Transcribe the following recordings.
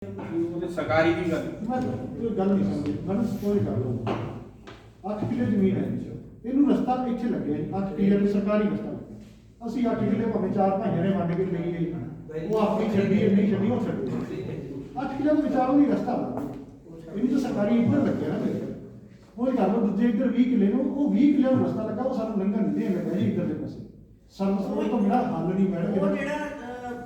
सरकारी की गल मैं गल नहीं समझी मैं स्टोरी कर लूँ 8 किले ਜ਼ਮੀਨ ਹੈ ਇਹਨੂੰ ਰਸਤਾ ਇੱਥੇ ਲੱਗਿਆ 8 ਕਿਲੇ ਦਾ ਸਰਕਾਰੀ ਰਸਤਾ ਲੱਗਿਆ ਅਸੀਂ 8 ਕਿਲੇ ਭਾਵੇਂ 4 ਭਾਈਆਂ ਨੇ ਵੰਡ ਕੇ ਲਈ ਗਏ ਉਹ ਆਪਣੀ ਛੱਡੀ ਨਹੀਂ ਛੱਡੀ ਉਹ ਛੱਡੀ 8 ਕਿਲੇ ਦੇ ਵਿਚਾਰੋਂ ਹੀ ਰਸਤਾ ਲੱਗਿਆ ਇਹਨੂੰ ਤਾਂ ਸਰਕਾਰੀ ਇੱਧਰ ਲੱਗਿਆ ਨਾ ਮੇਰੇ ਉਹ ਕਰ ਲਓ ਦੂਜੇ ਇੱਧਰ 20 ਕਿਲੇ ਨੂੰ ਉਹ 20 ਕਿਲੇ ਨੂੰ ਰਸਤਾ ਲੱਗਾ ਉਹ ਸਾਨੂੰ ਲੰਘਣ ਨਹੀਂ ਦੇਣ ਲੱਗਾ ਜੀ ਇੱਧਰ ਦੇ ਪਾਸੇ ਸਰਵਿਸ ਰੋਡ ਤੋਂ ਮੇਰਾ ਹੱਲ ਨਹੀਂ ਮੈਡਮ ਉਹ ਜਿਹੜਾ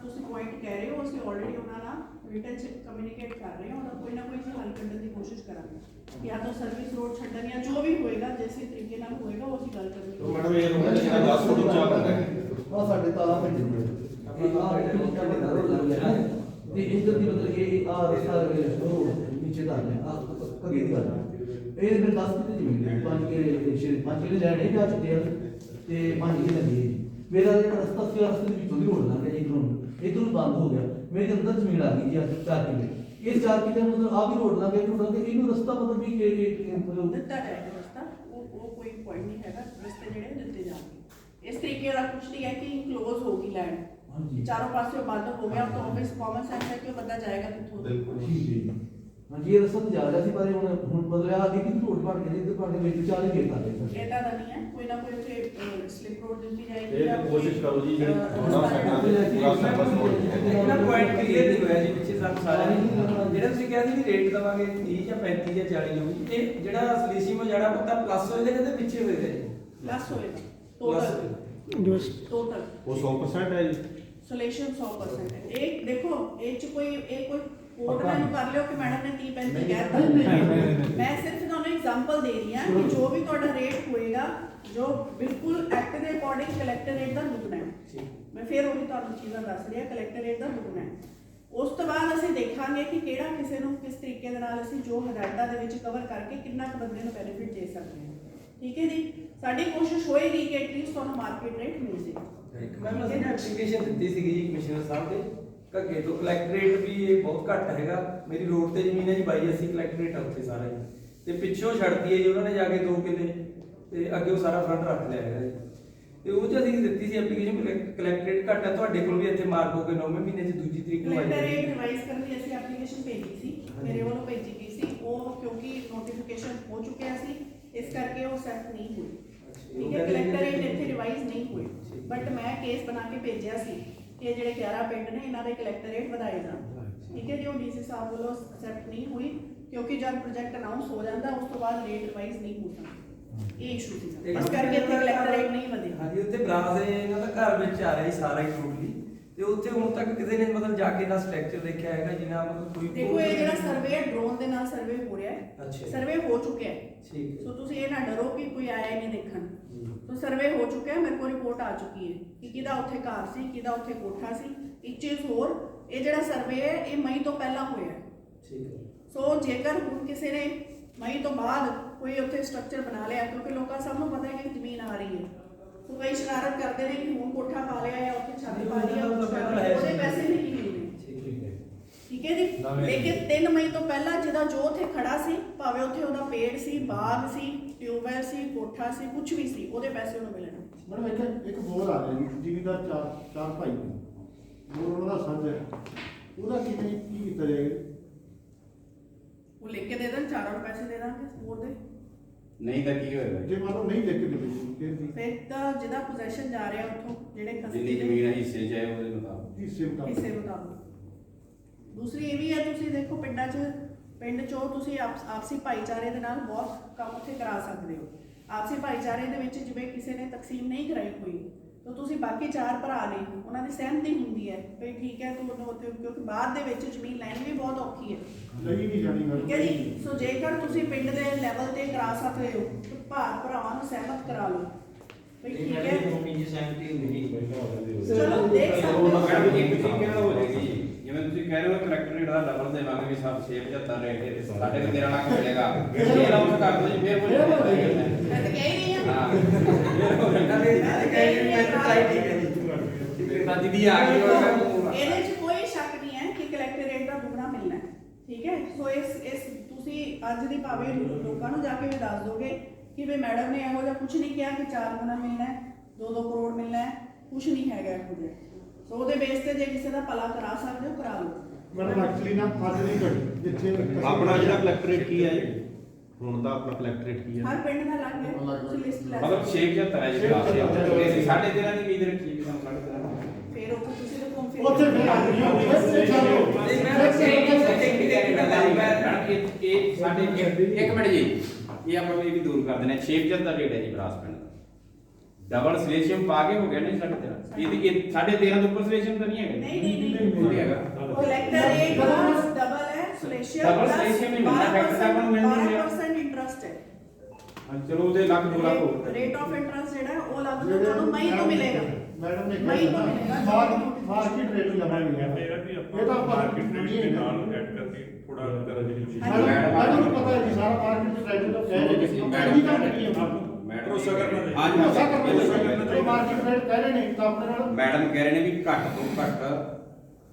ਤੁਸੀਂ ਪੁਆਇੰਟ ਕਹਿ ਰਹੇ ਹੋ ਅਸੀਂ ਆਲਰੇਡੀ ਉਹਨਾਂ ਨਾਲ ਰਿਟਨ ਚ ਕਮਿਊਨੀਕੇਟ ਕਰ ਰਹੇ ਹਾਂ ਉਹਦਾ ਕੋਈ ਨਾ ਕੋਈ ਅਸੀਂ ਹੱਲ ਕੱਢਣ ਦੀ ਕੋਸ਼ਿਸ਼ ਕਰਾਂਗੇ ਜਾਂ ਤਾਂ ਸਰਵਿਸ ਰੋਡ ਛੱਡਣ ਜਾਂ ਜੋ ਵੀ ਹੋਏਗਾ ਜਿਸੇ ਤਰੀਕੇ ਨਾਲ ਹੋਏਗਾ ਉਹ ਅਸੀਂ ਗੱਲ ਕਰਾਂਗੇ। तो मैडम ये रोड का 10 फुट ऊंचा कर रहे हैं ਆ ਸਾਡੇ ਤਾਲਾ ਪਿੰਡ ਦੇ ਆਪਣਾ ਆ ਤੇ ਇੱਧਰ ਦੀ ਮਤਲਬ ਇਹ ਆ ਰਸਤਾ ਉਹ ਨੀਚੇ ਦਾ ਹੈ ਆ ਕਦੀ ਦੀ ਗੱਲ ਇਹ ਫਿਰ 10 ਕਿਲੇ ਜ਼ਮੀਨ ਹੈ 5 ਕਿਲੇ ਲੈਣ ਇਹ ਜਾ ਚੁੱਕੇ ਆ ਤੇ 5 ਕਿਲੇ ਲੱਗੀ ਮੇਰਾ ਜਿਹੜਾ ਰਸਤਾ ਸੀ ਰਸਤੇ ਦੇ ਵਿੱਚੋਂ ਦੀ ਰੋਡ ਲੰਘ ਗਿਆ ਇਧਰੋਂ ਬੰਦ ਹੋ ਗਿਆ ਮੇਰੇ ਅੰਦਰ ਜ਼ਮੀਨ ਆ ਗਈ ਜੀ 4 ਕਿਲੇ ਇਹ 4 ਕਿਲੇ ਮਤਲਬ ਆ ਵੀ ਰੋਡ ਲੰਘ ਗਿਆ ਤੇ ਇਹਨੂੰ ਰਸਤਾ ਮਤਲਬ ਵੀ ਦਿੱਤਾ ਜਾਏਗਾ ਰਸਤਾ ਉਹ ਕੋਈ ਪੁਆਇੰਟ ਨਹੀਂ ਹੈਗਾ ਰਸਤੇ ਜਿਹੜੇ ਦਿੱਤੇ ਜਾਣਗੇ ਇਸ ਤਰੀਕੇ ਦਾ ਕੁਝ ਨਹੀਂ ਹੈ ਕਿ ਕਲੋਜ਼ ਹੋ ਗਈ ਲੈਂਡ ਹਾਂਜੀ ਚਾरों पासे बंद हो गया तो ऑब्वियस कॉमन सेंस है कि बंदा जाएगा किथों ठीक है ਹਾਂਜੀ ਇਹ ਰਸਤਾ ਜਾ ਰਿਹਾ ਸੀ ਪਰ ਹੁਣ ਬਦਲਿਆ ਆ ਕਿ ਰੋਡ ਬਣ ਗਿਆ ਇੱਧਰ ਬਣ ਕੇ ਵਿੱਚ ਚਾਲੇ ਗੇਟ ਆ ਗਏ ਸਰ ਇਹਦਾ ਤਾਂ ਨਹੀਂ ਹੈ ਕੋਈ ਨਾ ਕੋਈ ਉੱਥੇ ਸਲਿਪ ਰੋਡ ਦਿੱਤੀ ਜਾਏਗੀ ਇਹ ਕੋਸ਼ਿਸ਼ ਕਰੋ ਜੀ ਜਿਹੜੀ ਉਹਨਾਂ ਸਾਈਡਾਂ ਤੇ ਪੂਰਾ ਸਰਵਿਸ ਰੋਡ ਇਹਨਾਂ ਪੁਆਇੰਟ ਕਲੀਅਰ ਨਹੀਂ ਹੋਇਆ ਜੀ ਪਿੱਛੇ ਸਾਨੂੰ ਸਾਰਿਆਂ ਨੂੰ ਜਿਹੜਾ ਤੁਸੀਂ ਕਿਹਾ ਸੀ ਵੀ ਰੇਟ ਦਵਾਂਗੇ 30 ਜਾਂ 35 ਜਾਂ 40 ਹੋਊਗੀ ਇਹ ਜਿਹੜਾ ਸਲੀਸੀਮੋ ਜਿਹੜਾ ਪਤਾ ਪਲੱਸ ਹੋਏ ਦੇ ਕਹਿੰਦੇ ਪਿੱਛੇ ਹੋਏ ਦੇ ਪਲੱਸ ਹੋਏਗਾ ਪਲੱਸ टोटल वो 100% है जी सोल्यूशन 100% है एक देखो एक च कोई कोड मैंने कर लियो कि मैडम ने 30 35 कहता मैं सिर्फ ਤੁਹਾਨੂੰ एग्जांपल दे रही हां कि जो भी ਤੁਹਾਡਾ ਰੇਟ ਹੋਏਗਾ ਜੋ ਬਿਲਕੁਲ ਐਕਟ ਦੇ ਅਕੋਰਡਿੰਗ ਕਲੈਕਟਰ ਰੇਟ ਦਾ ਲੁਕਣਾ ਹੈ ਮੈਂ ਫਿਰ ਉਹੀ ਤੁਹਾਨੂੰ ਚੀਜ਼ਾਂ ਦੱਸ ਰਹੀ ਹਾਂ ਕਲੈਕਟਰ ਰੇਟ ਦਾ ਲੁਕਣਾ ਹੈ ਉਸ ਤੋਂ ਬਾਅਦ ਅਸੀਂ ਦੇਖਾਂਗੇ ਕਿ ਕਿਹੜਾ ਕਿਸੇ ਨੂੰ ਕਿਸ ਤਰੀਕੇ ਦੇ ਨਾਲ ਅਸੀਂ ਜੋ ਹਦਾਇਤਾਂ ਦੇ ਵਿੱਚ ਕਵਰ ਕਰਕੇ ਕਿੰਨਾ ਕੁ ਬੰਦੇ ਨੂੰ ਬੈਨੀਫਿਟ ਦੇ ਸਕਦੇ ਹਾਂ ਠੀਕ ਹੈ ਜੀ ਸਾਡੀ ਕੋਸ਼ਿਸ਼ ਹੋਏਗੀ ਕਿ ਐਟਲੀਸਟ ਤੁਹਾਨੂੰ ਮਾਰਕੀਟ ਰੇਟ ਮਿਲ ਜੇ ਇੱਕ ਮੈਮ ਅਸੀਂ ਐਪਲੀਕੇਸ਼ਨ ਦਿੱਤੀ ਸੀਗੀ ਜੀ ਕਮਿਸ਼ਨਰ ਸਾਹਿਬ ਦੇ ਘੱਗੇ ਤੋਂ ਕਲੈਕਟ ਰੇਟ ਵੀ ਇਹ ਬਹੁਤ ਘੱਟ ਹੈਗਾ ਮੇਰੀ ਰੋਡ ਤੇ ਜ਼ਮੀਨ ਹੈ ਜੀ 2280 ਕਲੈਕਟ ਰੇਟ ਆ ਉੱਥੇ ਸਾਰਾ ਜੀ ਤੇ ਪਿੱਛੋਂ ਛੱਡਤੀ ਹੈ ਜੀ ਉਹਨਾਂ ਨੇ ਜਾ ਕੇ 2 ਕਿੱਲੇ ਤੇ ਅੱਗੇ ਉਹ ਸਾਰਾ ਫਰੰਟ ਰੱਖ ਲਿਆ ਹੈਗਾ ਜੀ ਤੇ ਉਹ ਚ ਅਸੀਂ ਦਿੱਤੀ ਸੀ ਐਪਲੀਕੇਸ਼ਨ ਕਲੈਕਟ ਰੇਟ ਘੱਟ ਹੈ ਤੁਹਾਡੇ ਕੋਲ ਵੀ ਇੱਥੇ ਮਾਰਕ ਹੋ ਕੇ 9ਵੇਂ ਮਹੀਨੇ ਚ ਦੂਜੀ ਤਰੀਕ ਨੂੰ ਆਈ ਕਲੈਕਟਰ ਰੇਟ ਰਿਵਾਈਜ਼ ਕਰਨ ਲਈ ਅਸੀਂ ਐਪਲੀਕੇਸ਼ਨ ਭੇਜੀ ਸੀ ਮੇਰੇ ਵੱਲੋਂ ਭੇਜੀ ਗਈ ਸੀ ਉਹ ਕਿਉਂਕਿ ਨੋਟੀਫਿਕੇਸ਼ਨ ਹੋ ਚੁੱਕਿਆ ਸੀ ਇਸ ਕਰਕੇ ਉਹ ਸੈਟ ਨਹੀਂ ਹੋਈ ਠੀਕ ਹੈ ਕਲੈਕਟਰ ਰੇਟ ਇੱਥੇ ਰਿਵਾਈਜ਼ ਨਹੀਂ ਹੋਈ ਬਟ ਮੈਂ ਕੇਸ ਬਣਾ ਕੇ ਭੇਜਿਆ ਸੀ ਕਿ ਜਿਹੜੇ 11 ਪਿੰਡ ਨੇ ਇਹਨਾਂ ਦੇ ਕਲੈਕਟਰ ਰੇਟ ਵਧਾਏ ਜਾਣ ਠੀਕ ਹੈ ਜੀ ਉਹ ਡੀਸੀ ਸਾਹਿਬ ਵੱਲੋਂ ਅਸੈਪਟ ਨਹੀਂ ਹੋਈ ਕਿਉਂਕਿ ਜਦ ਪ੍ਰੋਜੈਕਟ ਅਨਾਉਂਸ ਹੋ ਜਾਂਦਾ ਉਸ ਤੋਂ ਬਾਅਦ ਰੇਟ ਰਿਵਾਈਜ਼ ਨਹੀਂ ਹੋ ਸਕਦਾ ਇਹ ਇਸ਼ੂ ਸੀ ਇਸ ਕਰਕੇ ਇੱਥੇ ਕਲੈਕਟਰ ਰੇਟ ਨਹੀਂ ਵਧੇ ਹਾਂਜੀ ਉੱਥੇ ਬਰਾਸ ਦੇ ਇਹਨਾਂ ਦਾ ਘਰ ਵਿੱਚ ਆ ਰਿਹਾ ਜੀ ਸਾਰਾ ਹੀ ਟੋਟਲੀ ਤੇ ਉੱਥੇ ਹੁਣ ਤੱਕ ਕਿਸੇ ਨੇ ਮਤਲਬ ਜਾ ਕੇ ਨਾ ਸਟਰਕਚਰ ਦੇਖਿਆ ਹੈਗਾ ਜਿਨਾ ਮਤਲਬ ਕੋਈ ਦੇਖੋ ਇਹ ਜਿਹੜਾ ਸਰਵੇ ਡਰੋਨ ਦੇ ਨਾਲ ਸਰਵੇ ਹੋ ਰਿਹਾ ਹੈ ਅੱਛਾ ਸਰਵੇ ਹੋ ਚੁੱਕਿਆ ਹੈ ਠੀਕ ਹੈ ਸੋ ਤੁਸੀਂ ਇਹ ਨਾ ਡਰੋ ਕਿ ਕੋਈ ਆਇਆ ਹੀ ਨਹੀਂ ਦੇਖਣ तो सर्वे हो चुका है मेरे को रिपोर्ट आ चुकी है कि किदा उत्थे घर सी किदा उत्थे कोठा सी एक चीज होर ये जेड़ा सर्वे है ये मई तो पहला होया ठीक है सो जेकर हुण किसी ने मई तो बाद कोई उत्थे स्ट्रक्चर बना लिया क्योंकि लोगों सबनों पता है कि जमीन आ रही है तो कई शरारत करते हैं कि हुण कोठा पा लिया या उत्थे छत पा लिया ਉਹਦੇ ਪੈਸੇ ਨਹੀਂ ਮਿਲਣੇ ਠੀਕ ਹੈ ਜੀ ਲੇਕਿन 3 ਮਈ ਤੋਂ ਪਹਿਲਾਂ ਜਿਹਦਾ ਜੋ ਉੱਥੇ ਖੜਾ ਸੀ ਭਾਵੇਂ ਉੱਥੇ ਉਹਦਾ ਪੇੜ ਸੀ ਬਾਗ ਸੀ ਟਿਊਬਵੈਲ ਸੀ ਕੋਠਾ ਸੀ ਕੁਝ ਵੀ ਸੀ ਉਹਦੇ ਪੈਸੇ ਉਹਨੂੰ ਮਿਲਣੇ ਮੈਡਮ ਇੱਕ ਬੋਰ ਆ ਰਿਹਾ ਜੀ ਜ਼ਿਮੀਦਾਰ ਚਾਰ ਭਾਈ ਨੇ ਬੋਰ ਉਹਨਾਂ ਦਾ ਸਾਂਝਾ ਹੈ ਉਹਦਾ ਕੀ ਕੀਤਾ ਜਾਏਗਾ ਉਹ ਲਿਖ ਕੇ ਦੇ ਦੇਣ ਚਾਰਾਂ ਨੂੰ ਪੈਸੇ ਦੇ ਦਾਂਗੇ ਬੋਰ ਦੇ नहीं तो की होएगा ਜੇ ਮੰਨ ਲਓ ਨਹੀਂ ਲਿਖ ਕੇ ਦਿੱਤੇ ਫਿਰ ਤਾਂ ਜਿਹਦਾ ਪੋਜੈਸ਼ਨ ਜਾ ਰਿਹਾ ਉੱਥੋਂ ਜਿਹੜੇ जितनी जमीन है हिस्से चाहे वो मुताबिक ਹਿੱਸੇ ਇਸੇ ਮੁਤਾਬਕ ਮੁਤਾਬਕ ਦੂਸਰੀ ਇਹ ਵੀ ਹੈ ਤੁਸੀਂ ਦੇਖੋ ਪਿੰਡ ਚੋਂ ਤੁਸੀਂ ਆਪਸੀ ਭਾਈਚਾਰੇ ਦੇ ਨਾਲ ਬਹੁਤ ਕੰਮ ਉੱਥੇ ਕਰਾ ਸਕਦੇ ਹੋ ਆਪਸੀ ਭਾਈਚਾਰੇ ਦੇ ਵਿੱਚ ਜਿਵੇਂ ਕਿਸੇ ਨੇ ਤਕਸੀਮ ਨਹੀਂ ਕਰਾਈ ਹੋਈ ਤਾਂ ਤੁਸੀਂ ਬਾਕੀ 4 ਭਰਾ ਨੇ ਉਹਨਾਂ ਦੀ ਸਹਿਮਤੀ ਹੁੰਦੀ ਹੈ ਵੀ ਠੀਕ ਹੈ ਤੁਹਾਨੂੰ ਉੱਥੇ ਕਿਉਂਕਿ ਬਾਅਦ ਦੇ ਵਿੱਚ ਜ਼ਮੀਨ ਲੈਣੀ ਵੀ ਬਹੁਤ ਔਖੀ ਹੈ ਲਈ ਨਹੀਂ ਜਾਣੀ ਠੀਕ ਹੈ ਜੀ ਸੋ ਜੇਕਰ ਤੁਸੀਂ ਪਿੰਡ ਦੇ ਲੈਵਲ ਤੇ ਕਰਾ ਸਕਦੇ ਹੋ ਤਾਂ ਭਰਾਵਾਂ ਨੂੰ ਸਹਿਮਤ ਕਰਾ ਲਓ ਵੀ ਠੀਕ ਹੈ ਚਲੋ ਦੇਖ ਸਕਦੇ ਹੋ मैडम एक तरीके ਨਾਲ ਹੋ ਜਾਏਗੀ ਜਿਵੇਂ ਤੁਸੀਂ ਕਹਿ ਰਹੇ ਹੋ ਕਲੈਕਟਰ ਰੇਟ ਦਾ ਡਬਲ ਦੇਵਾਂਗੇ ਵੀ ਸਭ 675 ਰੇਟ ਸਾਡੇ ਕੋਲ 13 ਲੱਖ ਮਿਲੇਗਾ ਇਹ ਅਨਾਉਂਸ ਕਰ ਦੋ ਜੀ ਫੇਰ ਹੋ ਜਾਏਗਾ ਮੈਂ ਤਾਂ ਕਹਿ ਰਹੀ ਹਾਂ ਹਾਂ ਇਹਦੇ 'ਚ ਕੋਈ ਸ਼ੱਕ ਨਹੀਂ ਹੈ ਕਿ ਕਲੈਕਟਰ ਰੇਟ ਦਾ ਦੁੱਗਣਾ ਮਿਲਣਾ ਹੈ ਠੀਕ ਹੈ ਸੋ ਇਸ ਤੁਸੀਂ ਅੱਜ ਦੀ ਭਾਵੇਂ ਲੋਕਾਂ ਨੂੰ ਜਾ ਕੇ ਵੀ ਦੱਸ ਦੋਗੇ ਕਿ ਵੀ ਮੈਡਮ ਨੇ ਇਹੋ ਜਿਹਾ ਕੁਝ ਨਹੀਂ ਕਿਹਾ ਕਿ 4 ਗੁਣਾ ਮਿਲਣਾ ਹੈ 2-2 ਕਰੋੜ ਮਿਲਣਾ ਹੈ ਕੁਝ ਨਹੀਂ ਹੈਗਾ ਇਹੋ ਜਿਹਾ ਸੋ ਉਹਦੇ ਬੇਸ ਤੇ ਜੇ ਕਿਸੇ ਦਾ ਭਲਾ ਕਰਾ ਸਕਦੇ ਹੋ ਕਰਾ ਲਓ ਮੈਡਮ ਐਕਚੁਅਲੀ ਨਾ ਅੱਜ ਦੀ ਘੜੀ ਜਿੱਥੇ ਆਪਣਾ ਜਿਹੜਾ ਕਲੈਕਟਰੇਟ ਕੀ ਹੈ ਜੀ? ਹੁਣ ਦਾ ਆਪਣਾ ਕਲੈਕਟਰੇਟ ਕੀ ਹੈ? ਹਰ ਪਿੰਡ ਦਾ ਅਲੱਗ ਹੈ, ਤੁਸੀਂ ਲਿਸਟ ਲੈ ਮਤਲਬ 675 ਹੈ ਜੀ ਕਲਾਸ ਦੇ ਅਸੀਂ 13.5 ਦੀ ਉਮੀਦ ਰੱਖੀ ਕਿ ਸਾਨੂੰ 13.5 ਫਿਰ ਉੱਥੇ ਤੁਸੀਂ ਤਾਂ ਘੁੰਮ ਫਿਰ ਉੱਥੇ ਫਿਰ ਆ ਗਈ ਉੱਥੇ ਚੱਲੋ ਨਹੀਂ ਮੈਂ ਇਹ ਸਾਡੇ ਇੱਕ ਮਿੰਟ ਜੀ, ਇਹ ਆਪਾਂ ਇਹ ਵੀ ਦੂਰ ਕਰ ਦਿੰਦੇ ਹਾਂ। 675 ਰੇਟ ਹੈ ਜੀ ਬਰਾਸ ਪਿੰਡ ਦਾ। ਡਬਲ ਸਲੇਸ਼ੀਅਮ ਪਾ ਕੇ ਹੋ ਗਿਆ ਨਹੀਂ 13.5 ਇਹ 13.5 ਤੋਂ ਉੱਪਰ ਸਲੇਸ਼ੀਅਮ ਤਾਂ ਨਹੀਂ ਹੈਗਾ। ਨਹੀਂ ਹੈਗਾ ਕਲੈਕਟਰ ਰੇਟ ਡਬਲ ਹੈ, ਸਲੇਸ਼ੀਅਮ Double selection ਹੀ ਮਿਲਦਾ, factor ਤਾਂ ਆਪਾਂ ਨੂੰ ਮਿਲ ਨਹੀਂ ਰਿਹਾ। 12% ਇੰਟਰਸਟ ਹੈ। ਚਲੋ ਉਹਦੇ ਲੱਖ 2 ਲੱਖ ਹੋ ਰੇਟ ਆਫ ਇੰਟਰਸਟ ਜਿਹੜਾ ਉਹ ਲੱਗ ਤੋਂ ਤੁਹਾਨੂੰ ਮਈ ਤੋਂ ਮਿਲੇਗਾ। ਮੈਡਮ ਨੇ ਮਈ ਤੋਂ ਮਿਲੇਗਾ। ਮਾਰਕੀਟ ਰੇਟ ਲਗਾਣੀ ਹੈ ਇਹ ਤਾਂ ਮਾਰਕੀਟ ਰੇਟ ਦੇ ਨਾਲ ਐਡ ਕਰਕੇ ਥੋੜਾ ਤਰ੍ਹਾਂ ਜਿਹੜੀ ਮੈਨੂੰ ਪਤਾ ਹੈ ਜੀ ਸਾਰਾ ਮਾਰਕੀਟ ਰੇਟ ਦਾ ਕਹਿ ਰਹੇ ਨੇ ਮੈਡਮ ਤਾਂ ਨਹੀਂ ਹੈ ਭਰੋਸਾ ਕਰਨਾ ਜੀ। ਹਾਂਜੀ ਭਰੋਸਾ ਕਰਨਾ ਮਾਰਕੀਟ ਰੇਟ ਕਹਿ ਰਹੇ ਨੇ ਤਾਂ ਆਪਣੇ ਨਾਲ ਮੈਡਮ ਕਹਿ ਰਹੇ ਨੇ ਵੀ ਘੱਟ ਤੋਂ ਘੱਟ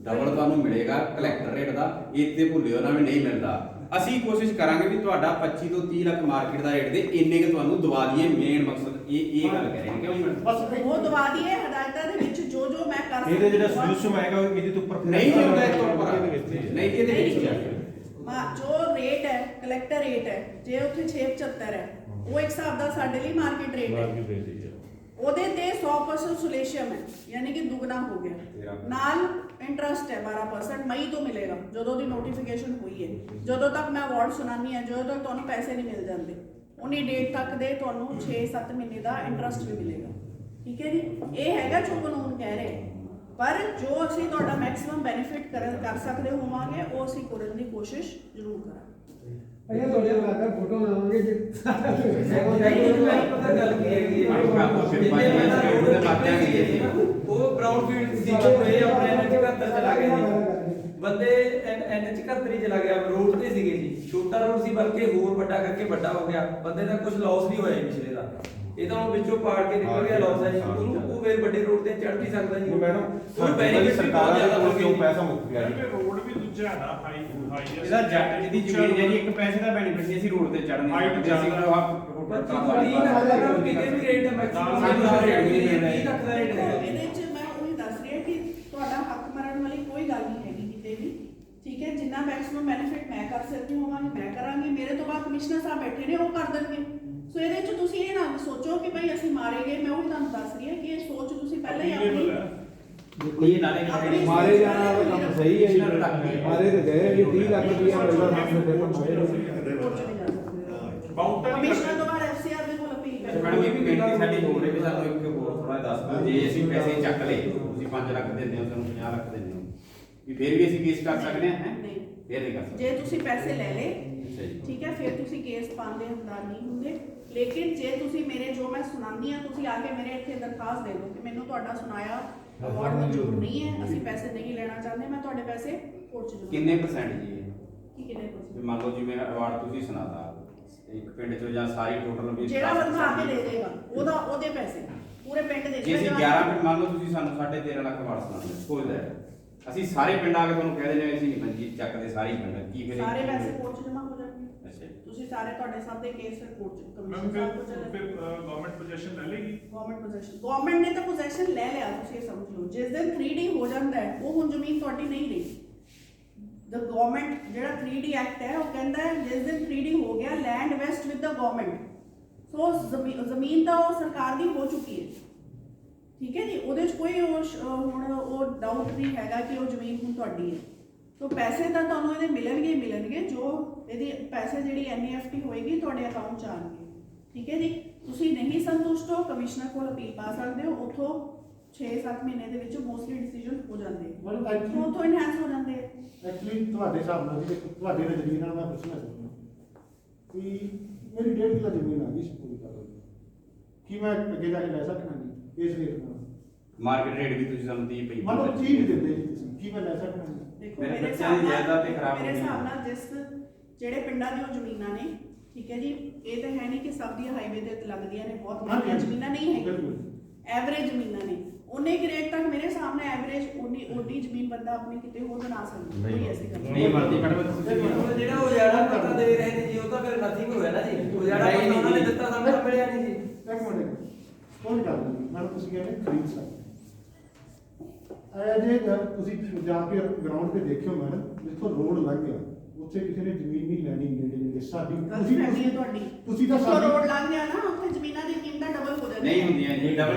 ਡਬਲ ਤੁਹਾਨੂੰ ਮਿਲੇਗਾ ਕਲੈਕਟਰ ਰੇਟ ਦਾ। ਇਹ ਤੇ ਭੁੱਲਿਓ ਨਾ ਵੀ ਨਹੀਂ ਮਿਲਦਾ। ਅਸੀਂ ਕੋਸ਼ਿਸ਼ ਕਰਾਂਗੇ ਵੀ ਤੁਹਾਡਾ 25 ਤੋਂ 30 ਲੱਖ ਮਾਰਕੀਟ ਦਾ ਰੇਟ ਦੇ ਇੰਨੇ ਕਿ ਤੁਹਾਨੂੰ ਦਵਾ ਦਈਏ। ਮੇਨ ਮਕਸਦ ਇਹ ਗੱਲ ਕਹਿ ਰਹੇ ਨੇ ਕਿਉਂ ਜੀ ਮੈਡਮ? ਬਸ ਉਹ ਦਵਾ ਦਈਏ ਹਦਾਇਤਾਂ ਦੇ ਵਿੱਚ ਜੋ ਜੋ ਮੈਂ ਕਰ ਸਕਦੀ ਇਹਦੇ ਜਿਹੜਾ ਸੋਲੂਸ਼ਨ ਆਏਗਾ ਉਹ ਇਹਦੇ ਤੋਂ ਉੱਪਰ ਨਹੀਂ ਜੀ ਉਹਦਾ ਇੱਕ ਉੱਪਰ ਨਹੀਂ ਜੀ ਇਹਦੇ ਵਿੱਚ ਹੀ ਆ ਗਿਆ। ਜੋ ਰੇਟ ਹੈ ਕਲੈਕਟਰ ਰੇਟ ਹੈ, ਜੇ ਉੱਥੇ 675 ਹੈ ਉਹ ਇੱਕ ਹਿਸਾਬ ਦਾ ਸਾਡੇ ਲਈ ਮਾਰਕੀਟ ਰੇਟ ਹੈ। ਉਹਦੇ ਤੇ 100% ਸੋਲੇਸ਼ੀਅਮ ਹੈ, ਯਾਨੀ ਕਿ ਦੁੱਗਣਾ ਹੋ ਗਿਆ। ਨਾਲ ਇੰਟਰਸਟ ਹੈ 12% ਮਈ ਤੋਂ ਮਿਲੇਗਾ ਜਦੋਂ ਦੀ ਨੋਟੀਫਿਕੇਸ਼ਨ ਹੋਈ ਹੈ। ਜਦੋਂ ਤੱਕ ਮੈਂ ਅਵਾਰਡ ਸੁਣਾਨੀ ਹੈ, ਜਦੋਂ ਤੱਕ ਤੁਹਾਨੂੰ ਪੈਸੇ ਨਹੀਂ ਮਿਲ ਜਾਂਦੇ ਉਨੀ ਡੇਟ ਤੱਕ ਦੇ ਤੁਹਾਨੂੰ 6-7 ਮਹੀਨੇ ਦਾ ਇੰਟਰਸਟ ਵੀ ਮਿਲੇਗਾ। ਠੀਕ ਹੈ ਜੀ, ਇਹ ਹੈਗਾ ਜੋ ਕਾਨੂੰਨ ਕਹਿ ਰਹੇ। ਪਰ ਜੋ ਅਸੀਂ ਤੁਹਾਡਾ ਮੈਕਸਿਮਮ ਬੈਨੀਫਿਟ ਕਰ ਸਕਦੇ ਹੋਵਾਂਗੇ ਉਹ ਅਸੀਂ ਕਰਨ ਦੀ ਕੋਸ਼ਿਸ਼ ਜ਼ਰੂਰ ਕਰਾਂਗੇ। ਅਈਆਂ ਤੁਹਾਡੇ ਨਾਲ ਫੋਟੋ ਲਾਵਾਂਗੇ ਜੀ। ਪਤਾ ਗੱਲ ਕੀ ਹੈਗੀ ਉਹ ਬ੍ਰਾਊਨ ਫੀਲਡ ਸੀ ਇਹ ਆਪਣੇ NH 71 ਚਲਾ ਗਿਆ ਜੀ। ਬੰਦੇ NH 71 ਹੀ ਚਲਾ ਗਿਆ, ਰੋਡ ਤੇ ਸੀਗੇ ਜੀ। ਛੋਟਾ ਰੋਡ ਸੀ ਬਲਕਿ ਹੋਰ ਵੱਡਾ ਕਰਕੇ ਵੱਡਾ ਹੋ ਗਿਆ। ਬੰਦੇ ਦਾ ਕੁਝ ਲਾਸ ਨਹੀਂ ਹੋਇਆ ਪਿਛਲੇ ਦਾ। ਇਹ ਤਾਂ ਉਹ ਵਿੱਚੋਂ ਪਾੜ ਕੇ ਨਿਕਲ ਗਿਆ ਲਾਸ ਹੈ ਜੀ। ਉਹਨੂੰ ਉਹ ਫਿਰ ਵੱਡੇ ਰੋਡ ਤੇ ਚੜ੍ਹ ਨਹੀਂ ਸਕਦਾ ਜੀ। ਮੈਡਮ ਕੋਈ ਬੈਨੀਫਿਟ ਸਰਕਾਰ ਦੇ ਕੋਲ ਕਿਉਂ ਪੈਸਾ ਮੁੱਕ ਗਿਆ ਜੀ? ਰੋਡ ਵੀ ਦੂਜਾ ਹੈ ਨਾ ਹਾਈ ਇਹਦਾ ਜੱਟ ਜਿਹਦੀ ਜ਼ਮੀਨ ਹੈ ਜੀ, ਇੱਕ ਪੈਸੇ ਦਾ ਬੈਨੀਫਿਟ ਨਹੀਂ। ਅਸੀਂ ਰੋਡ ਤੇ ਚੜ੍ਹਨੇ Height ਜ਼ਿਆਦਾ। ਕਿਤੇ ਵੀ ਰੇਟ ਮੈਕਸਿਮਮ 30 ਲੱਖ ਦਾ ਰੇਟ ਹੈ। ਇਹਦੇ ਚ ਮੈਂ ਉਹੀ ਦੱਸ ਰਹੀ ਹਾਂ ਕਿ ਤੁਹਾਡਾ ਹੱਕ ਮਰਨ ਵਾਲੀ ਕੋਈ ਗੱਲ ਨਹੀਂ ਹੈਗੀ ਕਿਤੇ ਵੀ। ਠੀਕ ਹੈ, ਜਿੰਨਾ ਮੈਕਸਿਮਮ ਬੈਨੀਫਿਟ ਮੈਂ ਕਰ ਸਕਦੀ ਹੋਵਾਂਗੀ ਮੈਂ ਕਰਾਂਗੀ। ਮੇਰੇ ਤੋਂ ਬਾਅਦ ਕਮਿਸ਼ਨਰ ਸਾਹਿਬ ਬੈਠੇ ਨੇ, ਉਹ ਕਰ ਦੇਣਗੇ। ਸੋ ਇਹਦੇ ਚ ਤੁਸੀਂ ਇਹ ਨਾ ਸੋਚੋ ਕਿ ਭਾਈ ਅਸੀਂ ਮਾਰੇ ਗਏ। ਮੈਂ ਉਹੀ ਤੁਹਾਨੂੰ ਦੱਸ ਰਹੀ ਹਾਂ ਕਿ ਇਹ ਸੋਚ ਤੁਸੀਂ ਪਹਿਲਾਂ ਹੀ ਆਪਣੀ ਇਹ ਨਾਲੇ ਮਾਰੇ ਜਾਣ ਵਾਲਾ ਕੰਮ ਸਹੀ ਹੈ ਜੀ। ਮਾਰੇ ਤੇ ਗਏ ਵੀ 30 ਲੱਖ ਰੁਪਇਆ ਮਿਲਦਾ ਸਾਨੂੰ ਤੇ ਬਾਉਂਟਰ ਕਮਿਸ਼ਨਰ ਤੋਂ ਬਾਅਦ FCR ਦੇ ਕੋਲ ਅਪੀਲ ਅੱਛਾ ਮੈਡਮ, ਇਹ ਵੀ ਬੇਨਤੀ ਸਾਡੀ ਹੋ ਰਹੀ ਵੀ ਸਾਨੂੰ ਇੱਕ ਹੋਰ ਥੋੜਾ ਦੱਸ ਦਿਓ। ਜੇ ਅਸੀਂ ਪੈਸੇ ਚੱਕ ਲਏ, ਤੁਸੀਂ 5 ਲੱਖ ਦਿੰਦੇ ਹੋ, ਸਾਨੂੰ 50 ਲੱਖ ਦਿੰਦੇ ਹੋ, ਵੀ ਫਿਰ ਵੀ ਅਸੀਂ ਕੇਸ ਕਰ ਸਕਦੇ ਹਾਂ? ਹੈ ਨਹੀਂ, ਫਿਰ ਨਹੀਂ ਕਰ ਸਕਦੇ। ਜੇ ਤੁਸੀਂ ਪੈਸੇ ਲੈ ਲਏ ਅੱਛਾ ਜੀ। ਠੀਕ ਹੈ, ਫਿਰ ਤੁਸੀਂ ਕੇਸ ਪਾਉਂਦੇ ਹੱਕਦਾਰ ਨਹੀਂ ਹੁੰਦੇ। ਲੇਕਿਨ ਜੇ ਤੁਸੀਂ ਮੇਰੇ ਜੋ ਮੈਂ ਸੁਣਾਉਂਦੀ ਹਾਂ, ਤੁਸੀਂ ਆ ਕੇ ਮੇਰੇ ਇੱਥੇ ਦਰਖਾਸਤ ਦੇ ਦਿਓ ਕਿ ਮੈਨੂੰ ਤੁਹਾਡਾ ਸੁਣਾਇਆ ਅਵਾਰਡ ਮਨਜ਼ੂਰ ਨਹੀਂ ਹੈ, ਅਸੀਂ ਪੈਸੇ ਨਹੀਂ ਲੈਣਾ ਚਾਹੁੰਦੇ, ਮੈਂ ਤੁਹਾਡੇ ਪੈਸੇ ਕੋਰਟ ਚ ਜ਼ਰੂਰ ਕਿੰਨੇ percent ਜੀ ਇਹ? ਕੀ ਕਿੰਨੇ ਵੀ percent? ਮੰਨ ਲਓ ਜਿਵੇਂ ਅਵਾਰਡ ਤੁਸੀਂ ਸੁਣਾਤਾ ਇੱਕ ਪਿੰਡ ਚੋਂ ਜਾਂ ਸਾਰੀ ਟੋਟਲ ਵੀ ਜਿਹੜਾ ਬੰਦਾ ਆ ਕੇ ਦੇ ਦੇਗਾ ਉਹਦੇ ਪੈਸੇ ਪੂਰੇ ਪਿੰਡ ਦੇ ਜੇ ਅਸੀਂ 11 ਪਿੰਡ ਮੰਨ ਲਓ ਤੁਸੀਂ ਸਾਨੂੰ 13.5 ਲੱਖ ਅਵਾਰਡ ਸੁਣਾਉਂਦੇ ਸਪੋਜ਼ ਦੈਟ ਅਸੀਂ ਸਾਰੇ ਪਿੰਡ ਆ ਕੇ ਤੁਹਾਨੂੰ ਕਹਿ ਦਿੰਦੇ ਅਸੀਂ ਨਹੀਂ ਮੰਜੀ ਚੱਕਦੇ ਸਾਰੇ ਪਿੰਡ ਕੀ ਫਿਰ ਸਾਰੇ ਪੈਸੇ ਕੋਰਟ ਚ ਜਮ੍ਹਾਂ ਹੋ ਜਾਣਗੇ। ਅੱਛਾ ਜੀ। ਤੁਸੀਂ ਸਾਰੇ ਤੁਹਾਡੇ ਸਭ ਦੇ ਕੇਸ ਫਿਰ ਕੋਰਟ ਚ ਮੈਮ ਕਮਿਸ਼ਨਰ ਸਾਹਿਬ ਕੋਲ ਫਿਰ ਚੱਲੇ। ਗਵਰਨਮੈਂਟ ਪੋਜੀਸ਼ਨ ਲੈ ਲੇਗੀ। ਗਵਰਨਮੈਂਟ ਨੇ ਤਾਂ ਪੋਜੈਸ਼ਨ ਲੈ ਲਿਆ, ਤੁਸੀਂ ਇਹ ਸਮਝ ਲਓ। ਜਿਸ ਦਿਨ 3D ਹੋ ਜਾਂਦਾ ਹੈ ਉਹ ਹੁਣ ਜ਼ਮੀਨ ਤੁਹਾਡੀ ਨਹੀਂ ਰਹੀ। ਦ ਗਵਰਨਮੈਂਟ ਜਿਹੜਾ 3D ਐਕਟ ਹੈ ਉਹ ਕਹਿੰਦਾ ਹੈ ਜਿਸ ਦਿਨ 3D ਹੋ ਗਿਆ land vest with the government. So ਜ਼ਮੀਨ ਤਾਂ ਉਹ ਸਰਕਾਰ ਦੀ ਹੋ ਚੁੱਕੀ ਹੈ। ਠੀਕ ਹੈ ਜੀ, ਉਹਦੇ 'ਚ ਕੋਈ ਹੁਣ ਉਹ ਡਾਊਟ ਨਹੀਂ ਹੈਗਾ ਕਿ ਉਹ ਜ਼ਮੀਨ ਹੁਣ ਤੁਹਾਡੀ ਹੈ। ਸੋ ਪੈਸੇ ਤਾਂ ਤੁਹਾਨੂੰ ਇਹਦੇ ਮਿਲਣਗੇ ਜੋ ਇਹਦੀ ਪੈਸੇ ਜਿਹੜੀ NEFT ਹੋਏਗੀ ਤੁਹਾਡੇ ਅਕਾਊਂਟ 'ਚ ਆਉਣਗੇ। ਠੀਕ ਹੈ ਜੀ, ਤੁਸੀਂ ਨਹੀਂ ਸੰਤੁਸ਼ਟ ਹੋ ਕਮਿਸ਼ਨਰ ਕੋਲ ਅਪੀਲ ਪਾ ਸਕਦੇ ਹੋ। ਉੱਥੋਂ 6-7 ਮਹੀਨੇ ਦੇ ਵਿੱਚ ਮੋਸਟਲੀ ਡਿਸੀਜਨ ਹੋ ਜਾਂਦੇ ਮਤਲਬ ਆ, ਉੱਥੋਂ ਇਨਹੈਂਸ ਹੋ ਜਾਂਦੇ ਆ। ਐਕਚੁਅਲੀ ਤੁਹਾਡੇ ਹਿਸਾਬ ਨਾਲ ਜੀ ਤੁਹਾਡੇ ਨਜ਼ਰੀਏ ਨਾਲ ਮੈਂ ਪੁੱਛਣਾ ਚਾਹੁੰਦਾ ਕਿ ਮੇਰੀ 1.5 ਕਿੱਲਾ ਜ਼ਮੀਨ ਆ ਗਈ ਸਪੋਜ਼ ਕਰ ਲਓ, ਕੀ ਮੈਂ ਅੱਗੇ ਜਾ ਕੇ ਲੈ ਸਕਦਾ ਨਹੀਂ ਇਸ ਰੇਟ ਨਾਲ? ਮਾਰਕੀਟ ਰੇਟ ਵੀ ਤੁਸੀਂ ਸਾਨੂੰ 30 ਪਈ ਮਤਲਬ ਚੀਜ਼ ਦਿੰਦੇ ਜੀ ਤੁਸੀਂ, ਕੀ ਮੈਂ ਲੈ ਸਕਦਾ ਨਹੀਂ? ਦੇਖੋ ਮੇਰੇ ਮੇਰੇ ਬੱਚਿਆਂ ਦੀ ਜਾਇਦਾਦ ਤੇ ਖਰਾਬ ਹੋ ਮੇਰੇ ਗਈ। ਹਿਸਾਬ ਨਾਲ ਜਿਹੜੇ ਪਿੰਡਾਂ ਦੀਆਂ ਜ਼ਮੀਨਾਂ ਨੇ, ਠੀਕ ਹੈ ਜੀ, ਇਹ ਤਾਂ ਹੈ ਨਹੀਂ ਕਿ ਸਭ ਦੀਆਂ ਹਾਈਵੇ ਤੇ ਲੱਗਦੀਆਂ ਨੇ, ਬਹੁਤ ਮਹਿੰਗੀਆਂ ਜ਼ਮੀਨਾਂ ਨਹੀਂ ਹੈਗੀਆਂ, ਐਵਰੇਜ ਜ਼ਮੀਨਾਂ ਨੇ। ਉਹਨੇ ਕਿ ਰੇਟ ਤੱਕ ਮੇਰੇ ਸਾਹਮਣੇ ਐਵਰੇਜ ਓਡੀ ਜ਼ਮੀਨ ਬੰਦਾ ਆਪਣੀ ਕਿਤੇ ਹੋਰ ਬਣਾ ਸਕਦਾ। ਕੋਈ ਐਸੀ ਗੱਲ ਨਹੀਂ ਬਣਦੀ ਮੈਡਮ ਤੁਸੀਂ ਹੁਣ ਜਿਹੜਾ ਉਜਾੜਾ ਪਤਾ ਦੇ ਰਹੇ ਨੇ ਜੀ ਉਹ ਤਾਂ ਫਿਰ ਨਥਿੰਗ ਹੋਇਆ ਨਾ ਜੀ। ਉਜਾੜਾ ਪਤਾ ਉਹਨਾਂ ਨੇ ਦਿੱਤਾ ਸਾਨੂੰ ਤਾਂ ਮਿਲਿਆ ਨਹੀਂ ਜੀ। ਇੱਕ ਮਿੰਟ ਕੋਈ ਗੱਲ ਨਹੀਂ, ਮੈਂ ਤੁਸੀਂ ਕਹਿੰਦੇ ਖਰੀਦ ਸਕਦੇ ਜੇ ਤੁਸੀਂ ਜਾ ਕੇ ਗਰਾਊਂਡ ਤੇ ਦੇਖਿਓ ਮੈਡਮ, ਜਿੱਥੋਂ ਰੋਡ ਲੰਘ ਗਿਆ ਉੱਥੇ ਕਿਸੇ ਨੇ ਜ਼ਮੀਨ ਨਹੀਂ ਲੈਣੀ ਨੇੜੇ ਨੇੜੇ ਸਾਡੀ ਗਲਤਫਹਿਮੀ ਹੈ ਤੁਹਾਡੀ। ਤੁਸੀਂ ਤਾਂ ਜਿੱਥੋਂ ਸਾਡੀ ਰੋਡ ਲੰਘ ਗਿਆ ਨਾ ਉੱਥੇ ਜ਼ਮੀਨਾਂ ਦੀ ਕੀਮਤਾਂ ਡਬਲ ਹੋ ਜਾਂਦੀਆਂ। ਨਹੀਂ ਹੁੰਦੀਆਂ ਜੀ ਡਬਲ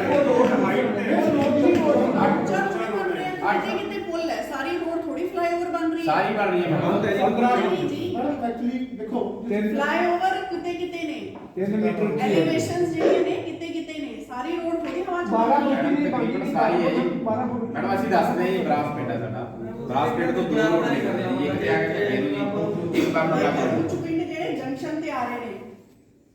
ਉਹ ਰੋਡ ਹਾਈਟ ਤੇ ਚਰਚ ਵੀ ਬਣ ਰਹੇ ਆ, ਕਿਤੇ ਕਿਤੇ ਪੁੱਲ ਹੈ, ਸਾਰੀ ਰੋਡ ਥੋੜੀ ਫਲਾਈਓਵਰ ਬਣ ਰਹੀ ਹੈ। ਸਾਰੀ ਬਣ ਰਹੀ ਹੈ ਨਹੀਂ ਜੀ, ਮੈਡਮ ਐਕਚੁਅਲੀ ਦੇਖੋ ਫਲਾਈਓਵਰ ਕਿਤੇ ਕਿਤੇ ਨੇ, 3 ਮੀਟਰ ਉੱਚੀ ਹੈ। ਐਲੀਵੇਸ਼ਨਸ ਜਿਹੜੀਆਂ ਨੇ ਕਿਤੇ ਕਿਤੇ ਨੇ, ਸਾਰੀ ਰੋਡ ਥੋੜੀ ਹਵਾ ਚ 12 ਬਣ ਰਹੀ ਹੈ। ਮੈਡਮ ਤਕਰੀਬਨ ਸਾਰੀ ਹੈ ਜੀ। ਮੈਡਮ ਅਸੀਂ ਦੱਸਦੇ ਹਾਂ ਜੀ ਬਰਾਸ ਪਿੰਡ ਹੈ ਸਾਡਾ, ਬਰਾਸ ਪਿੰਡ ਤੋਂ ਦੂਰ ਰੋਡ ਨਹੀਂ ਕਰਦੇ ਜੀ, ਇੱਕ ਤੇ ਆ ਕੇ ਇਹਨੂੰ ਇੱਕ ਕੰਮ ਲੱਗਾ ਕੁਝ ਪਿੰਡ ਜਿਹੜੇ ਜੰਕਸ਼ਨ ਤੇ ਆ ਰਹੇ ਨੇ,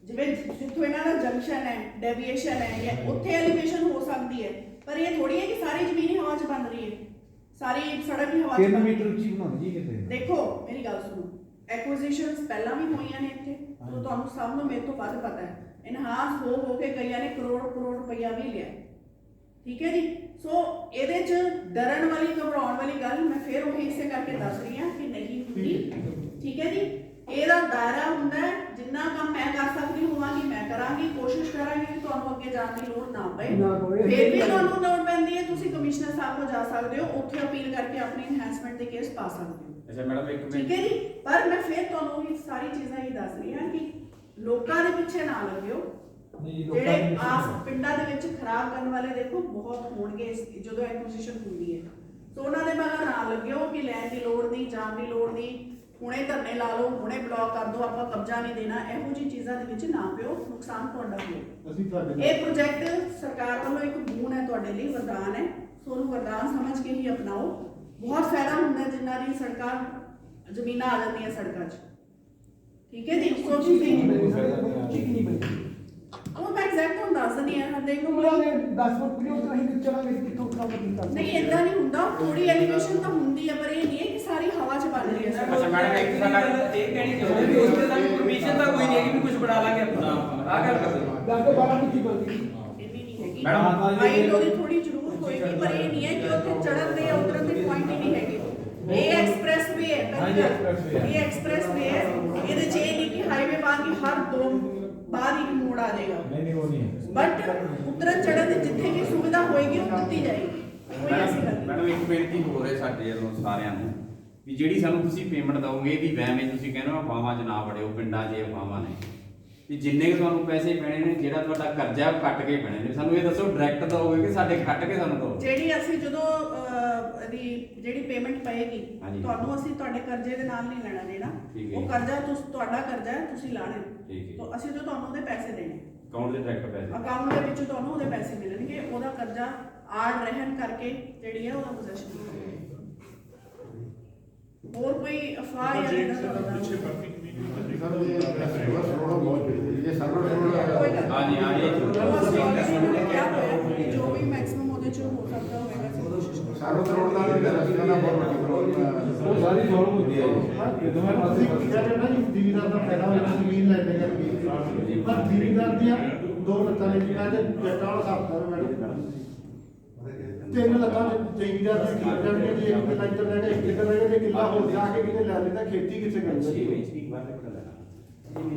ਜਿਵੇਂ ਜਿੱਥੋਂ ਇਹਨਾਂ ਦਾ ਜੰਕਸ਼ਨ ਹੈ, ਡੈਵੀਏਸ਼ਨ ਹੈ, ਜਾਂ ਉੱਥੇ ਐਲੀਵੇਸ਼ਨ ਹੋ ਸਕਦੀ ਹੈ, ਪਰ ਇਹ ਥੋੜੀ ਹੈ ਕਿ ਸਾਰੀ ਜ਼ਮੀਨ ਹੀ ਹਵਾ 'ਚ ਬਣ ਰਹੀ ਹੈ, ਸਾਰੀ ਸੜਕ ਹੀ ਹਵਾ 'ਚ 3 ਬਣ ਰਹੀ ਮੀਟਰ ਹੈ। ਉੱਚੀ ਬਣਾਉਣੀ ਜੀ ਕਿਤੇ। ਦੇਖੋ ਮੇਰੀ ਗੱਲ ਸੁਣੋ, ਐਕੁਇਜ਼ੀਸ਼ਨਸ ਪਹਿਲਾਂ ਵੀ ਹੋਈਆਂ ਨੇ ਇੱਥੇ, ਤਾਂ ਤੁਹਾਨੂੰ ਸਭ ਨੂੰ ਮੇਰੇ ਤੋਂ ਵੱਧ ਪਤਾ ਹੈ। ਇਨਹਾਂਸ ਹੋ ਕੇ ਕਈਆਂ ਨੇ ਕਰੋੜ ਰੁਪਈਆ ਵੀ ਲਿਆ, ਠੀਕ ਹੈ ਜੀ। ਸੋ ਇਹਦੇ 'ਚ ਡਰਨ ਵਾਲੀ ਘਬਰਾਉਣ ਵਾਲੀ ਗੱਲ ਮੈਂ ਫਿਰ ਉਹੀ ਇਸੇ ਕਰਕੇ ਦੱਸ ਰਹੀ ਹਾਂ ਕਿ ਨਹੀਂ ਹੁੰਦੀ, ਠੀਕ ਹੈ ਜੀ। ਇਹਦਾ ਦਾਇਰਾ ਹੁੰਦਾ ਹੈ, ਜਿੰਨਾ ਕੰਮ ਮੈਂ ਕਰ ਸਕਦੀ ਹੋਵਾਂਗੀ ਮੈਂ ਕਰਾਂਗੀ, ਕੋਸ਼ਿਸ਼ ਕਰਾਂਗੀ ਕਿ ਤੁਹਾਨੂੰ ਅੱਗੇ ਜਾਣ ਦੀ ਲੋੜ ਨਾ ਪਏ। ਫਿਰ ਵੀ ਤੁਹਾਨੂੰ ਲੋੜ ਪੈਂਦੀ ਹੈ, ਤੁਸੀਂ ਕਮਿਸ਼ਨਰ ਸਾਹਿਬ ਕੋਲ ਜਾ ਸਕਦੇ ਹੋ, ਉੱਥੇ ਅਪੀਲ ਕਰਕੇ ਆਪਣੀ ਇਨਹੈਂਸਮੈਂਟ ਦੇ ਕੇਸ ਪਾ ਸਕਦੇ ਹੋ। ਅੱਛਾ ਮੈਡਮ ਇੱਕ ਠੀਕ ਹੈ ਜੀ। ਪਰ ਮੈਂ ਫਿਰ ਤੁਹਾਨੂੰ ਇਹ ਸਾਰੀ ਚੀਜ਼ਾਂ ਹੀ ਦੱਸ ਰਹੀ ਹਾਂ ਕਿ ਲੋਕਾਂ ਦੇ ਪਿੱਛੇ ਨਾ ਲੱਗਿਓ। ਜਿਹੜੇ ਆਸ ਪਿੰਡਾਂ ਦੇ ਵਿੱਚ ਖਰਾਬ ਕਰਨ ਵਾਲੇ ਦੇਖੋ ਬਹੁਤ ਹੋਣਗੇ ਜਦੋਂ ਐਕੁਇਜ਼ੀਸ਼ਨ ਹੁੰਦੀ ਹੈ, ਸੋ ਉਹਨਾਂ ਦੇ ਮਗਰ ਨਾ ਲੱਗਿਓ ਕਿ ਲੈਣ ਦੀ ਲੋੜ ਨਹੀਂ, ਜਾਣ ਦੀ ਲੋੜ ਨਹੀਂ, ਹੁਣੇ ਧਰਨੇ ਲਾ ਲਓ, ਹੁਣੇ ਬਲੌਕ ਕਰ ਦਿਓ, ਆਪਾਂ ਕਬਜ਼ਾ ਨਹੀਂ ਦੇਣਾ, ਇਹੋ ਜਿਹੀ ਚੀਜ਼ਾਂ ਦੇ ਵਿੱਚ ਨਾ ਪਿਓ, ਨੁਕਸਾਨ ਤੁਹਾਡਾ ਹੋਵੇ। ਅਸੀਂ ਤੁਹਾਡੇ ਇਹ ਪ੍ਰੋਜੈਕਟ ਸਰਕਾਰ ਵੱਲੋਂ ਇੱਕ ਬੂਨ ਹੈ ਤੁਹਾਡੇ ਲਈ, ਵਰਦਾਨ ਹੈ, ਸੋ ਉਹਨੂੰ ਵਰਦਾਨ ਸਮਝ ਕੇ ਹੀ ਅਪਣਾਓ। ਬਹੁਤ ਫਾਇਦਾ ਹੁੰਦਾ ਜਿੰਨਾਂ ਦੀ ਸੜਕਾਂ ਜ਼ਮੀਨਾਂ ਆ ਜਾਂਦੀਆਂ ਸੜਕਾਂ 'ਚ, ਠੀਕ ਹੈ ਜੀ। ਸੋ ਤੁਸੀਂ ਉਹ ਮੈਂ ਐਗਜ਼ੈਕਟ ਹੁਣ ਦੱਸ ਦਿੰਦੀ ਹਾਂ, ਦੇਖ ਲਓ। ਨਹੀਂ ਏਦਾਂ ਨਹੀਂ ਹੁੰਦਾ, ਥੋੜੀ ਐਲੀਵੇਸ਼ਨ ਤਾਂ ਹੁੰਦੀ ਹੈ, ਪਰ ਇਹ ਨਹੀਂ ਹੈ ਕਿ ਸਾਰੀ ਹਵਾ 'ਚ ਬਣ ਰਹੀ ਹੈ। ਅੱਛਾ ਮੈਡਮ ਇੱਕ ਸਾਡਾ ਇਹ ਕਹਿਣੀ ਚਾਹੁੰਦੇ ਵੀ ਉਸ ਤੇ ਸਾਨੂੰ ਪਰਮਿਸ਼ਨ ਤਾਂ ਕੋਈ ਨਹੀਂ ਹੈਗੀ ਵੀ ਕੁਝ ਬਣਾ ਲਾਂਗੇ ਆਪਣਾ, ਆਹ ਗੱਲ ਕਰਦੇ ਇੰਨੀ ਨਹੀਂ ਹੈਗੀ ਮੈਡਮ, ਹਾਈਟ ਉਹਦੀ ਥੋੜੀ ਜ਼ਰੂਰ ਹੋਏਗੀ, ਪਰ ਇਹ ਨਹੀਂ ਹੈ ਕਿ ਉੱਥੇ ਚੜ੍ਹਨ ਦੇ ਜਾਂ ਉਤਰਨ ਦੇ ਪੁਆਇੰਟ ਹੀ ਨਹੀਂ ਹੈਗੇ। ਇਹ ਐਕਸਪ੍ਰੈਸ ਵੇ ਹੈ, ਪਹਿਲੀ ਗੱਲ ਇਹ ਐਕਸਪ੍ਰੈਸ ਵੇ ਹੈ, ਇਹਦੇ 'ਚ ਇਹ ਨਹੀਂ ਕਿ ਹਾਈਵੇ ਬਾਹਰ ਕੀ ਹਰ 2 ਬਾਹਰ ਇੱਕ ਮੋੜ ਆ ਜਾਏਗਾ, ਨਹੀਂ ਉਹ ਨਹੀਂ ਹੈ। ਬਟ ਉਤਰਨ ਚੜ੍ਹਨ ਦੀ ਜਿੱਥੇ ਵੀ ਸੁਵਿਧਾ ਹੋਏਗੀ ਉਹ ਦਿੱਤੀ ਜਾਏਗੀ, ਕੋਈ ਐਸੀ ਗੱਲ ਨਹੀਂ। ਮੈਡਮ ਇੱਕ ਬੇਨਤੀ ਹੋ ਰਹੀ ਸਾਡੇ ਵੱਲੋਂ ਸਾਰਿਆਂ ਨੂੰ ਵੀ ਜਿਹੜੀ ਸਾਨੂੰ ਤੁਸੀਂ ਪੇਮੈਂਟ ਦਓਗੇ ਵੀ ਵਹਿਮੇ ਤੁਸੀਂ ਕਹਿੰਦੇ ਹੋ ਅਫਵਾਹਾਂ 'ਚ ਨਾ ਵੜਿਓ, ਪਿੰਡਾਂ 'ਚ ਅਫਵਾਹਾਂ ਨੇ ਵੀ ਜਿੰਨੇ ਕੁ ਤੁਹਾਨੂੰ ਪੈਸੇ ਪੈਣੇ ਨੇ, ਜਿਹੜਾ ਤੁਹਾਡਾ ਕਰਜ਼ਾ ਉਹ ਕੱਟ ਕੇ ਪੈਣੇ ਨੇ, ਸਾਨੂੰ ਇਹ ਦੱਸੋ ਡਾਇਰੈਕਟ ਦਓਗੇ ਕਿ ਸਾਡੇ ਕੱਟ ਕੇ ਸਾਨੂੰ ਦਓ। ਜਿਹੜੀ ਅਸੀਂ ਜਦੋਂ ਜਿਹੜੀ ਪੇਮੈਂਟ ਪਏਗੀ ਹਾਂਜੀ। ਤੁਹਾਨੂੰ ਅਸੀਂ ਤੁਹਾਡੇ ਕਰਜ਼ੇ ਦੇ ਨਾਲ ਨਹੀਂ ਲੈਣਾ ਦੇਣਾ, ਠੀਕ ਹੈ। ਉਹ ਕਰਜ਼ਾ ਤੁਹਾਡਾ ਕਰਜ਼ਾ ਹੈ, ਤੁਸੀਂ ਲਾਣਾ ਠੀਕ ਹੈ। ਤਾਂ ਅਸੀਂ ਤਾਂ ਤੁਹਾਨੂੰ ਉਹਦੇ ਪੈਸੇ ਦੇਣੇ, ਅਕਾਊਂਟ ਦੇ ਡਾਇਰੈਕਟ ਪੈਸੇ। ਅਕਾਊਂਟ ਦੇ ਵਿੱਚ ਤੁਹਾਨੂੰ ਉਹਦੇ ਪੈਸੇ ਮਿਲਣਗੇ, ਉਹਦਾ ਕਰਜ਼ਾ ਆੜ ਰਹਿਣ ਕਰਕੇ ਜਿਹੜੀ ਹੈ ਉਹਦਾ ਪੋਜੀਸ਼ਨ ਹੋਰ ਕੋਈ ਅਫਵਾਹ ਜਾਂ ਜੇ ਇਹਦਾ ਤੁਹਾਡਾ ਪਿੱਛੇ ਬਾਕੀ ਕਮਿਊਨਿਟੀ ਕੋਈ ਗੱਲ ਨਹੀਂ। ਹਾਂਜੀ ਹਾਂਜੀ ਬਸ ਉਹਨਾਂ ਨੇ ਕਿਹਾ ਹੋਇਆ ਕਿ ਜੋ ਵੀ ਮੈਕਸਿਮਮ ਉਹਦੇ ਚ ਹੋ ਸਕਦਾ ਹੋਵੇਗਾ ਅਸੀਂ ਕੋਸ਼ਿਸ਼ ਉਹ ਸਾਰੀ ਸੋਲਵ ਹੁੰਦੀ ਹੈ ਜੀ। ਇਹ ਦੋਵੇਂ ਪਾਸੇ ਜ਼ਿਮੀਦਾਰ ਦਾ ਫਾਇਦਾ ਹੋਇਆ ਜ਼ਮੀਨ ਲੈਣ ਦੇ ਕਰਕੇ, ਪਰ ਜ਼ਿਮੀਦਾਰ ਦੀਆਂ 2 ਲੱਤਾਂ ਨੇ ਜਿਨ੍ਹਾਂ ਦੇ ਜੱਟਾਂ ਵਾਲਾ ਹਿਸਾਬ ਦਾ ਮੈਡਮ 3 ਲੱਤਾਂ ਦੇ ਜ਼ਿਮੀਦਾਰ ਦੀ ਖੇਤ ਜਾਣਗੇ, ਜੇ ਇੱਕ ਕਿੱਲਾ ਇੱਧਰ ਰਹਿ ਗਿਆ, ਇੱਕ ਇੱਧਰ ਰਹਿ ਗਿਆ, ਜੇ ਕਿੱਲਾ ਹੋਰ ਜਾ ਕੇ ਕਿਤੇ ਲੈ ਲੈਂਦਾ, ਖੇਤੀ ਕਿੱਥੇ ਕਰਦਾ।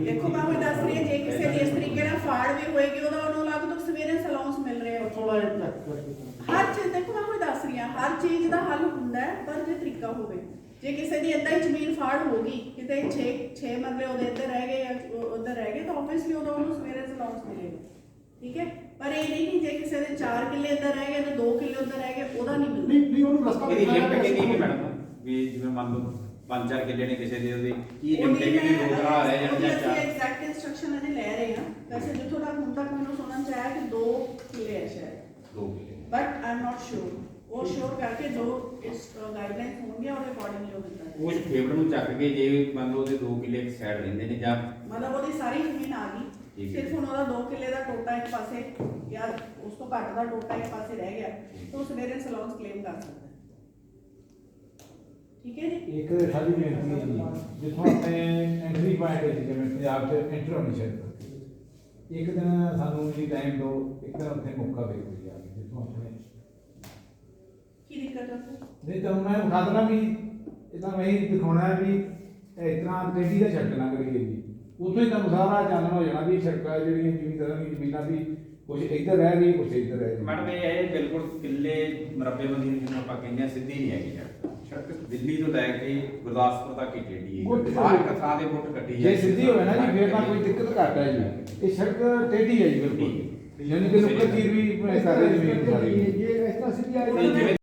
ਦੇਖੋ ਮੈਂ ਉਹ ਦੱਸ ਰਹੀ ਹਾਂ, ਜੇ ਕਿਸੇ ਦੀ ਇਸ ਤਰੀਕੇ ਨਾਲ ਫਾੜ ਵੀ ਹੋਏਗੀ ਉਹਦਾ ਉਹਨੂੰ ਅਲੱਗ ਤੋਂ ਸਵੇਰੇ ਅਲਾਉਂਸ ਮਿਲ ਰਿਹਾ। ਥੋੜਾ ਜਿਹਾ ਚੈੱਕ ਕਰਕੇ ਹਰ ਚੀਜ਼ ਦੇਖੋ ਮੈਂ ਉਹ ਦੱਸ ਰਹੀ ਹਾਂ, ਹਰ ਚੀਜ਼ ਦਾ ਹੱਲ ਹੁੰਦਾ ਹੈ, ਪਰ ਜੇ ਤਰੀਕਾ ਹੋਵੇ। ਜੇ ਕਿਸੇ ਦੀ ਏਦਾਂ ਹੀ ਜ਼ਮੀਨ ਫਾੜ ਹੋ ਗਈ, ਕਿਤੇ 6 ਮਰਲੇ ਉਹਦੇ ਇੱਧਰ ਰਹਿ ਗਏ ਜਾਂ ਉੱਧਰ ਰਹਿ ਗਏ, ਤਾਂ ਆਬਵੀਅਸਲੀ ਉਹਨੂੰ ਸਵੇਰੇ ਅਲਾਉਂਸ ਮਿਲੇਗਾ, ਠੀਕ ਹੈ। ਪਰ ਇਹ ਨਹੀਂ ਕਿ ਜੇ ਕਿਸੇ ਦੇ 4 ਕਿੱਲੇ ਇੱਧਰ ਰਹਿ ਗਏ ਤੇ 2 ਕਿੱਲੇ ਉੱਧਰ ਰਹਿ ਗਏ, ਉਹਦਾ ਨਹੀਂ ਮਿਲਦਾ। ਨਹੀਂ ਉਹਨੂੰ ਰਸਤਾ ਇਹਦੀ ਲਿਮਟ ਕਿੰਨੀ ਹੈ ਮੈਡਮ? ਵੀ ਜਿਵੇਂ ਮੰਨ ਲਓ 5-4 ਕਿੱਲੇ ਨੇ ਕਿਸੇ ਦੇ, ਉਹਦੀ ਕੀ ਲਿਮਟ ਹੈ ਕਿ 2 ਭਰਾ ਰਹਿ ਜਾਣ ਜਾਂ 4? ਐਗਜ਼ੈਕਟ ਇੰਸਟਰਕਸ਼ਨ ਅਜੇ ਲੈ ਰਹੇ ਹਾਂ। ਵੈਸੇ ਜਿੱਥੋਂ ਤੱਕ ਹੁਣ ਤੱਕ ਮੈਨੂੰ ਸੁਣਨ ਚ ਆਇਆ ਕਿ 2 ਕਿੱਲੇ ਹੈ ਸ਼ਾਇਦ, 2 ਕਿੱਲੇ। ਬਟ ਆਈ ਐਮ ਨਾਟ ਸ਼ੋਰ। ਉਹ ਸ਼ੋਰ ਕਰਕੇ ਜੋ ਇਸ ਗਾਈਡਲਾਈਨਸ ਹੋਣਗੀਆਂ ਉਹਦੇ ਅਕੋਰਡਿੰਗਲੀ ਉਹ ਦਿੱਤਾ ਜਾਏਗਾ। ਉਸ ਫੇਵਰ ਨੂੰ ਚੱਕ ਕੇ ਜੇ ਮੰਨ ਲਓ ਉਹਦੇ 2 ਕਿੱਲੇ ਇੱਕ ਸਾਈਡ ਰਹਿੰਦੇ ਨੇ ਜਾਂ ਮਤਲਬ ਉਹਦੀ ਸਾਰੀ ਜ਼ਮੀਨ ਆ ਗਈ, ਠੀਕ ਹੈ। ਸਿਰਫ ਹੁਣ ਉਹਦਾ 2 ਕਿੱਲੇ ਦਾ ਟੋਟਾ ਇੱਕ ਪਾਸੇ ਜਾਂ ਉਸ ਤੋਂ ਘੱਟ ਦਾ ਟੋਟਾ ਇੱਕ ਪਾਸੇ ਰਹਿ ਗਿਆ, ਤਾਂ ਉਸ ਵੇਲੇ ਅਲਾਉਂਸ ਕਲੇਮ ਕਰ ਸਕਦਾ ਹੈ, ਠੀਕ ਹੈ ਜੀ। ਇੱਕ ਸਾਡੀ ਬੇਨਤੀ ਹੈ ਜੀ, ਜਿੱਥੋਂ ਆਪਣੇ ਐਂਟਰੀ ਪੁਆਇੰਟ ਹੈ ਜਿਵੇਂ ਪੰਜਾਬ 'ਚ ਐਂਟਰ ਹੋਣੀ ਚਾਹੀਦੀ, ਇੱਕ ਦਿਨ ਸਾਨੂੰ ਜੀ ਟਾਈਮ ਦਿਓ, ਇੱਕ ਦਿਨ ਉੱਥੇ ਮੌਕਾ ਦੇ ਦਿਓ ਜੀ ਆ ਕੇ, ਜਿੱਥੋਂ ਆਪਣੇ ਕੀ ਦਿੱਕਤ ਹੈ? ਨਹੀਂ ਤਾਂ ਮੈਂ ਵਿਖਾ ਦੇਣਾ ਵੀ ਇਦਾਂ ਮੈਂ ਹੀ ਦਿਖਾਉਣਾ ਵੀ ਇਸ ਤਰ੍ਹਾਂ ਟੇਢੀ ਦਾ ਛੱਡ ਨਾ ਕਰੀਏ ਜੀ, ਉੱਥੋਂ ਹੀ ਤੁਹਾਨੂੰ ਸਾਰਾ ਚਾਨਣ ਹੋ ਜਾਣਾ ਵੀ ਸੜਕਾਂ ਜਿਹੜੀਆਂ ਜ਼ਿਮੀਂਦਾਰਾਂ ਦੀ ਜ਼ਮੀਨਾਂ ਵੀ ਕੁਝ ਇੱਧਰ ਰਹਿ ਗਈ, ਕੁਝ ਇੱਧਰ ਰਹਿ ਗਈ। ਮੈਡਮ ਇਹ ਬਿਲਕੁਲ ਕਿੱਲੇ ਮਰੱਬੇਬੰਦੀ ਨੂੰ ਜਿਹਨੂੰ ਆਪਾਂ ਕਹਿੰਦੇ ਆ ਸਿੱਧੀ ਨਹੀਂ ਹੈਗੀ ਸੜਕ ਦਿੱਲੀ ਤੋਂ ਲੈ ਕੇ ਗੁਰਦਾਸਪੁਰ ਤੱਕ ਹੀ ਟੇਢੀ ਗੁੱਟ ਹੈ ਹਰ ਇੱਕ ਥਾਂ ਦੇ ਗੁੱਟ ਕੱਟੀ ਜੇ ਸਿੱਧੀ ਹੋਵੇ ਨਾ ਜੀ ਫਿਰ ਤਾਂ ਕੋਈ ਦਿੱਕਤ ਘੱਟ ਹੈ ਜੀ। ਇਹ ਸੜਕ ਟੇਢੀ ਹੈ ਜੀ ਬਿਲਕੁਲ, ਯਾਨੀ ਕਿ ਨੁੱਕਰ ਚੀਰ ਵੀ ਕਰ ਰਹੀ ਜ਼ਮੀਨ ਸਾਰੀ। ਜੇ ਇਸ ਤਰ੍ਹਾਂ ਸਿੱਧੀ ਆ ਜਿਵੇਂ